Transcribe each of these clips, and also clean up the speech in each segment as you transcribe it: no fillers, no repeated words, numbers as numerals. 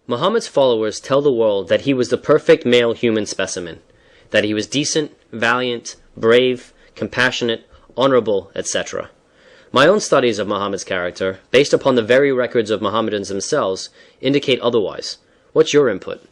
Muhammad's followers tell the world that he was the perfect male human specimen, that he was decent, valiant, brave, compassionate, honorable, etc. My own studies of Muhammad's character, based upon the very records of Mohammedans themselves, indicate otherwise. What's your input?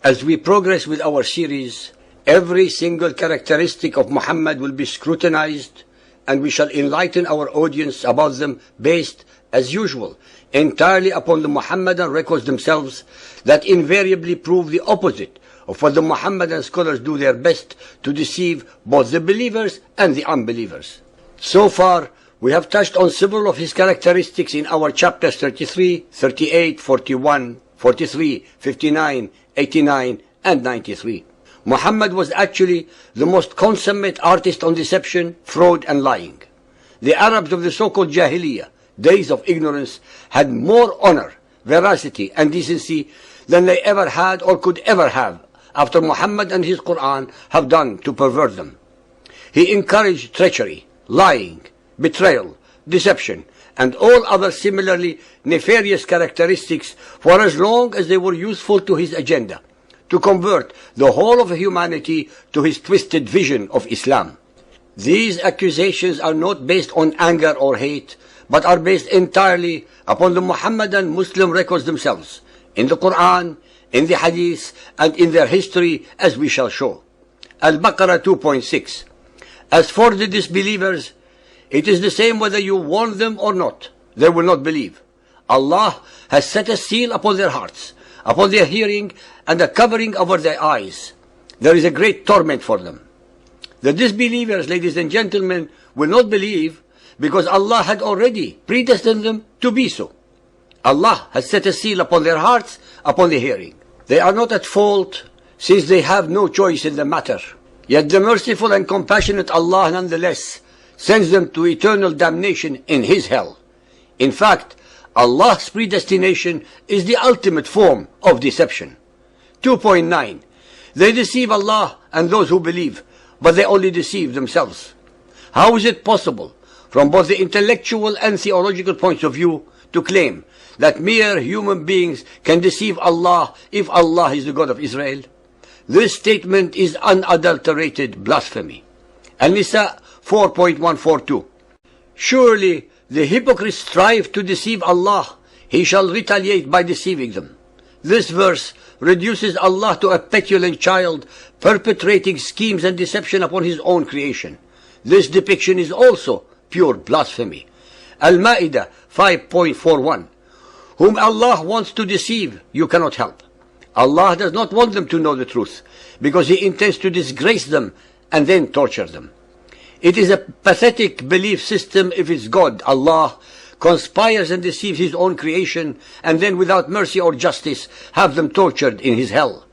As we progress with our series, every single characteristic of Muhammad will be scrutinized, and we shall enlighten our audience about them based, as usual, entirely upon the Muhammadan records themselves that invariably prove the opposite of what the Muhammadan scholars do their best to deceive both the believers and the unbelievers. So far, we have touched on several of his characteristics in our chapters 33, 38, 41, 43, 59, 89, and 93. Muhammad was actually the most consummate artist on deception, fraud, and lying. The Arabs of the so-called Jahiliyyah, days of ignorance, had more honor, veracity, and decency than they ever had or could ever have after Muhammad and his Quran have done to pervert them. He encouraged treachery, lying, betrayal, deception, and all other similarly nefarious characteristics for as long as they were useful to his agenda, to convert the whole of humanity to his twisted vision of Islam. These accusations are not based on anger or hate, but are based entirely upon the Muhammadan Muslim records themselves, in the Quran, in the Hadith, and in their history, as we shall show. Al-Baqarah 2.6. As for the disbelievers, it is the same whether you warn them or not, they will not believe. Allah has set a seal upon their hearts, upon their hearing, and a covering over their eyes. There is a great torment for them. The disbelievers, ladies and gentlemen, will not believe because Allah had already predestined them to be so. Allah has set a seal upon their hearts, upon the hearing. They are not at fault, since they have no choice in the matter. Yet the merciful and compassionate Allah nonetheless sends them to eternal damnation in His hell. In fact, Allah's predestination is the ultimate form of deception. 2.9. They deceive Allah and those who believe, but they only deceive themselves. How is it possible, from both the intellectual and theological points of view, to claim that mere human beings can deceive Allah if Allah is the God of Israel? This statement is unadulterated blasphemy. An-Nisa 4.142. Surely the hypocrites strive to deceive Allah. He shall retaliate by deceiving them. This verse reduces Allah to a petulant child perpetrating schemes and deception upon His own creation. This depiction is also pure blasphemy. Al-Ma'idah 5.41. Whom Allah wants to deceive, you cannot help. Allah does not want them to know the truth, because He intends to disgrace them and then torture them. It is a pathetic belief system if its God, Allah, conspires and deceives His own creation, and then without mercy or justice have them tortured in His hell.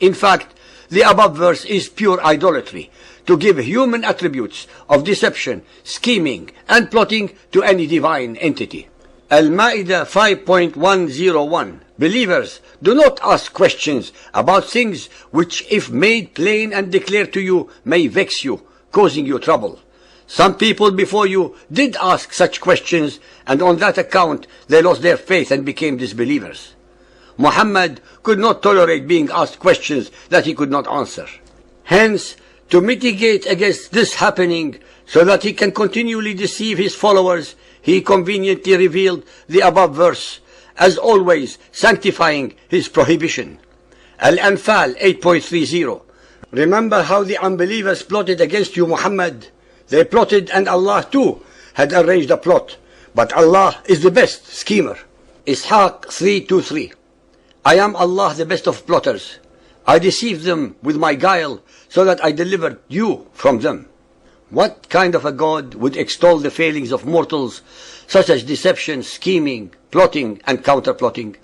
In fact, the above verse is pure idolatry, to give human attributes of deception, scheming, and plotting to any divine entity. Al-Ma'idah 5.101. Believers, do not ask questions about things which, if made plain and declared to you, may vex you, causing you trouble. Some people before you did ask such questions, and on that account they lost their faith and became disbelievers. Muhammad could not tolerate being asked questions that he could not answer. Hence, to mitigate against this happening, so that he can continually deceive his followers, he conveniently revealed the above verse, as always sanctifying his prohibition. Al-Anfal 8.30. Remember how the unbelievers plotted against you, Muhammad. They plotted, and Allah too had arranged a plot, but Allah is the best schemer. Ishaq 3.2.3. I am Allah, the best of plotters. I deceived them with my guile, so that I delivered you from them. What kind of a God would extol the failings of mortals, such as deception, scheming, plotting, and counterplotting?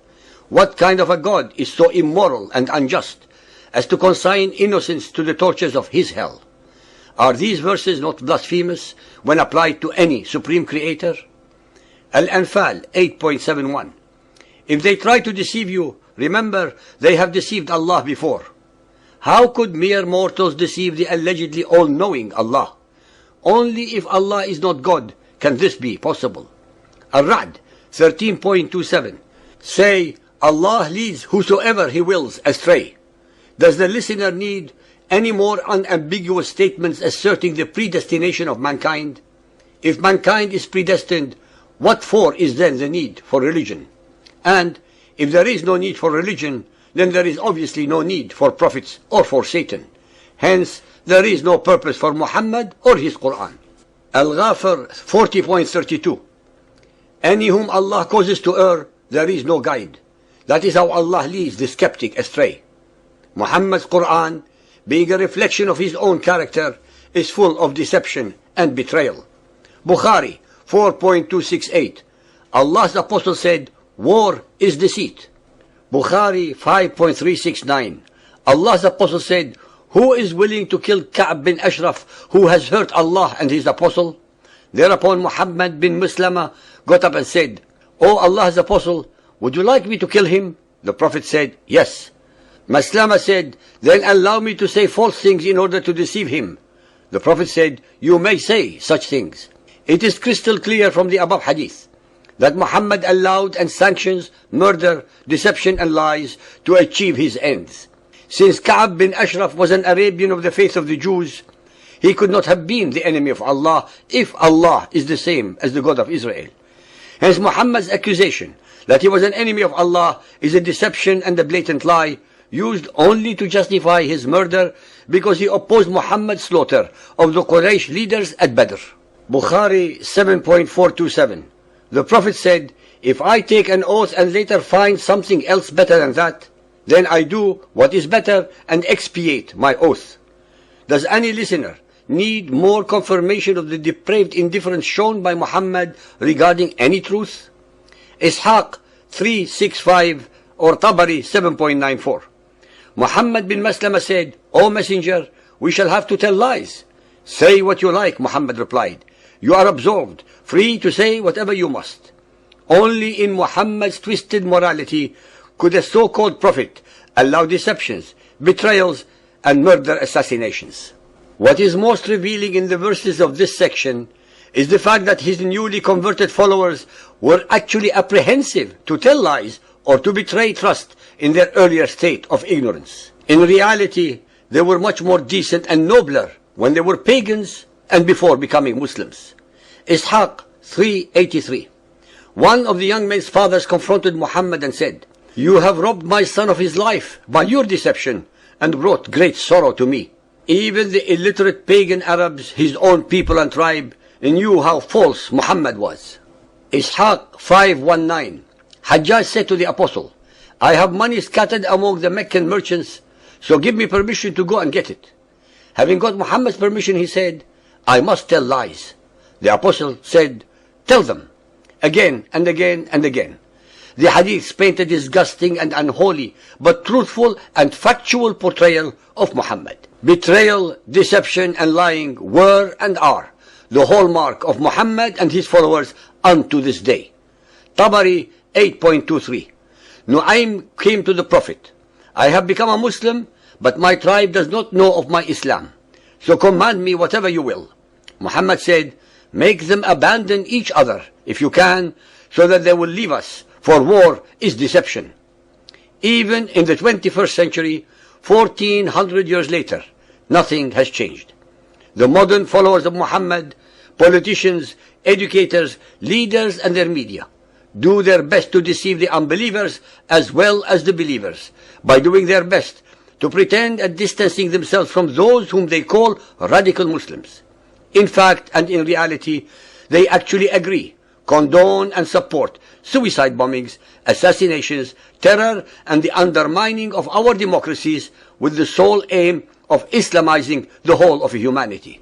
What kind of a God is so immoral and unjust as to consign innocents to the tortures of His hell? Are these verses not blasphemous when applied to any supreme creator? Al-Anfal 8.71. If they try to deceive you, remember they have deceived Allah before. How could mere mortals deceive the allegedly all-knowing Allah? Only if Allah is not God can this be possible. Al-Ra'd 13.27. Say, Allah leads whosoever He wills astray. Does the listener need any more unambiguous statements asserting the predestination of mankind? If mankind is predestined, what for is then the need for religion? And if there is no need for religion, then there is obviously no need for prophets or for Satan. Hence, there is no purpose for Muhammad or his Quran. Al-Ghafir 40.32. Any whom Allah causes to err, there is no guide. That is how Allah leads the skeptic astray. Muhammad's Quran, being a reflection of his own character, is full of deception and betrayal. Bukhari 4.268. Allah's Apostle said, war is deceit. Bukhari 5.369. Allah's Apostle said, who is willing to kill Ka'b bin Ashraf, who has hurt Allah and His Apostle? Thereupon Muhammad bin Maslama got up and said, O Allah's Apostle, would you like me to kill him? The Prophet said, yes. Maslama said, then allow me to say false things in order to deceive him. The Prophet said, you may say such things. It is crystal clear from the above hadith that Muhammad allowed and sanctions murder, deception and lies to achieve his ends. Since Ka'b bin Ashraf was an Arabian of the faith of the Jews, he could not have been the enemy of Allah if Allah is the same as the God of Israel. Hence Muhammad's accusation that he was an enemy of Allah is a deception and a blatant lie used only to justify his murder because he opposed Muhammad's slaughter of the Quraysh leaders at Badr. Bukhari 7.427. The Prophet said, if I take an oath and later find something else better than that, then I do what is better and expiate my oath. Does any listener need more confirmation of the depraved indifference shown by Muhammad regarding any truth? Ishaq 3.65 or Tabari 7.94. Muhammad bin Maslama said, O Messenger, we shall have to tell lies. Say what you like, Muhammad replied. You are absolved, free to say whatever you must. Only in Muhammad's twisted morality could a so-called prophet allow deceptions, betrayals, and murder assassinations. What is most revealing in the verses of this section is the fact that his newly converted followers were actually apprehensive to tell lies or to betray trust in their earlier state of ignorance. In reality, they were much more decent and nobler when they were pagans and before becoming Muslims. Ishaq 3.83. One of the young men's fathers confronted Muhammad and said, you have robbed my son of his life by your deception and brought great sorrow to me. Even the illiterate pagan Arabs, his own people and tribe, knew how false Muhammad was. Ishaq 5.19. Hajjaj said to the apostle, I have money scattered among the Meccan merchants, so give me permission to go and get it. Having got Muhammad's permission, he said, I must tell lies. The apostle said, tell them, again and again and again. The hadiths paint a disgusting and unholy, but truthful and factual portrayal of Muhammad. Betrayal, deception, and lying were and are the hallmark of Muhammad and his followers unto this day. Tabari 8.23. Nu'aym came to the Prophet. I have become a Muslim, but my tribe does not know of my Islam. So command me whatever you will. Muhammad said, make them abandon each other, if you can, so that they will leave us, for war is deception. Even in the 21st century, 1400 years later, nothing has changed. The modern followers of Muhammad, politicians, educators, leaders and their media, do their best to deceive the unbelievers as well as the believers by doing their best to pretend and distancing themselves from those whom they call radical Muslims. In fact and in reality, they actually agree, condone and support suicide bombings, assassinations, terror and the undermining of our democracies with the sole aim of Islamizing the whole of humanity.